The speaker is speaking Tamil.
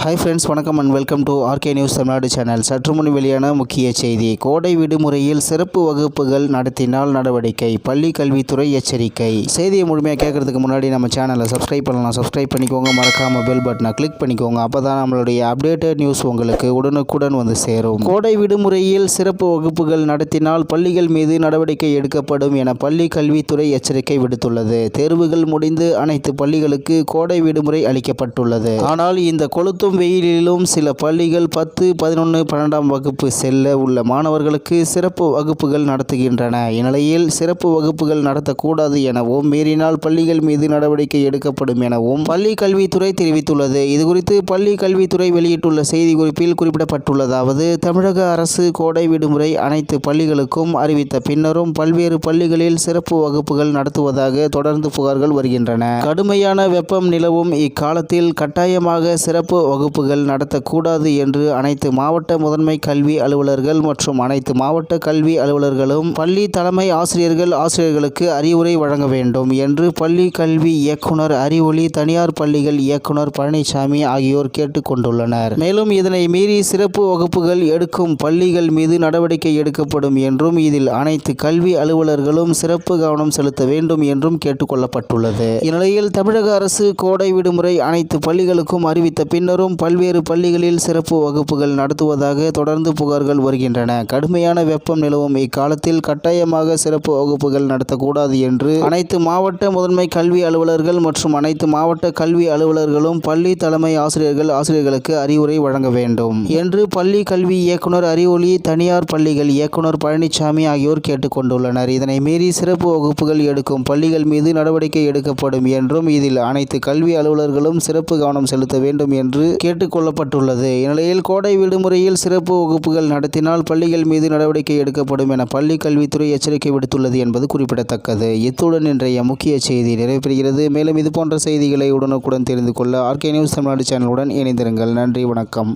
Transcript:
ஹாய் ஃப்ரெண்ட்ஸ், வணக்கம் and welcome to RK news Tamil Nadu channel. சற்று முன் வெளியான முக்கிய செய்தி. கோடை விடுமுறையில் சிறப்பு வகுப்புகள் நடத்தினால் நடவடிக்கை, பள்ளி கல்வித்துறை எச்சரிக்கை. செய்தியை முழுமையாக கேட்கறதுக்கு முன்னாடி நம்ம சேனலை சப்ஸ்கிரைப் பண்ணலாம். சப்ஸ்கிரைப் பண்ணிக்கோங்க, மறக்காம பெல் பட்டனை கிளிக் பண்ணிக்கோங்க. அப்போ தான் நம்மளுடைய அப்டேட்டட் நியூஸ் உங்களுக்கு உடனுக்குடன் வந்து சேரும். கோடை விடுமுறையில் சிறப்பு வகுப்புகள் நடத்தினால் பள்ளிகள் மீது நடவடிக்கை எடுக்கப்படும் என பள்ளி கல்வித்துறை எச்சரிக்கை விடுத்துள்ளது. தேர்வுகள் முடிந்து அனைத்து பள்ளிகளுக்கு கோடை விடுமுறை அளிக்கப்பட்டுள்ளது. ஆனால் இந்த கொளுத்தும் வெயிலிலும் சில பள்ளிகள் 10, 11, 12ஆம் வகுப்பு செல்ல உள்ள மாணவர்களுக்கு சிறப்பு வகுப்புகள் நடத்துகின்றன. இந்நிலையில் சிறப்பு வகுப்புகள் நடத்தக்கூடாது எனவும், மீறினால் பள்ளிகள் மீது நடவடிக்கை எடுக்கப்படும் எனவும் பள்ளி கல்வித்துறை தெரிவித்துள்ளது. இதுகுறித்து பள்ளி கல்வித்துறை வெளியிட்டுள்ள செய்திக்குறிப்பில் குறிப்பிடப்பட்டுள்ளதாவது: தமிழக அரசு கோடை விடுமுறை அனைத்து பள்ளிகளுக்கும் அறிவித்த பின்னரும் பல்வேறு பள்ளிகளில் சிறப்பு வகுப்புகள் நடத்துவதாக தொடர்ந்து புகார்கள் வருகின்றன. கடுமையான வெப்பம் நிலவும் இக்காலத்தில் கட்டாயமாக சிறப்பு வகுப்புகள் நடத்தக்கூடாது என்று அனைத்து மாவட்ட முதன்மை கல்வி அலுவலர்கள் மற்றும் அனைத்து மாவட்ட கல்வி அலுவலர்களும் பள்ளி தலைமை ஆசிரியர்களுக்கு அறிவுரை வழங்க வேண்டும் என்று பள்ளி கல்வி இயக்குனர் அறிவொளி, தனியார் பள்ளிகள் இயக்குனர் பழனிசாமி ஆகியோர் கேட்டுக் கொண்டுள்ளனர். மேலும் இதனை மீறி சிறப்பு வகுப்புகள் எடுக்கும் பள்ளிகள் மீது நடவடிக்கை எடுக்கப்படும் என்றும், இதில் அனைத்து கல்வி அலுவலர்களும் சிறப்பு கவனம் செலுத்த வேண்டும் என்றும் கேட்டுக் கொள்ளப்பட்டுள்ளது. இந்நிலையில் தமிழக அரசு கோடை விடுமுறை அனைத்து பள்ளிகளுக்கும் அறிவித்த பின்னரும் பல்வேறு பள்ளிகளில் சிறப்பு வகுப்புகள் நடத்துவதாக தொடர்ந்து புகார்கள் வருகின்றன. கடுமையான வெப்பம் நிலவும் இக்காலத்தில் கட்டாயமாக சிறப்பு வகுப்புகள் நடத்தக்கூடாது என்று அனைத்து மாவட்ட முதன்மை கல்வி அலுவலர்கள் மற்றும் அனைத்து மாவட்ட கல்வி அலுவலர்களும் பள்ளி தலைமை ஆசிரியர்களுக்கு அறிவுரை வழங்க வேண்டும் என்று பள்ளி கல்வி இயக்குனர் அறிவொளி, தனியார் பள்ளிகள் இயக்குனர் பழனிசாமி ஆகியோர் கேட்டுக் கொண்டுள்ளனர். இதனை மீறி சிறப்பு வகுப்புகள் எடுக்கும் பள்ளிகள் மீது நடவடிக்கை எடுக்கப்படும் என்றும், இதில் அனைத்து கல்வி அலுவலர்களும் சிறப்பு கவனம் செலுத்த வேண்டும் என்று கேட்டுக் கொள்ளப்பட்டுள்ளது. இந்நிலையில் கோடை விடுமுறையில் சிறப்பு வகுப்புகள் நடத்தினால் பள்ளிகள் மீது நடவடிக்கை எடுக்கப்படும் என பள்ளி கல்வித்துறை எச்சரிக்கை விடுத்துள்ளது என்பது குறிப்பிடத்தக்கது. இத்துடன் இன்றைய முக்கிய செய்தி நிறைவேறுகிறது. மேலும் இதுபோன்ற செய்திகளை உடனுக்குடன் தெரிந்து கொள்ள ஆர்கே நியூஸ் தமிழ்நாடு சேனலுடன் இணைந்திருங்கள். நன்றி, வணக்கம்.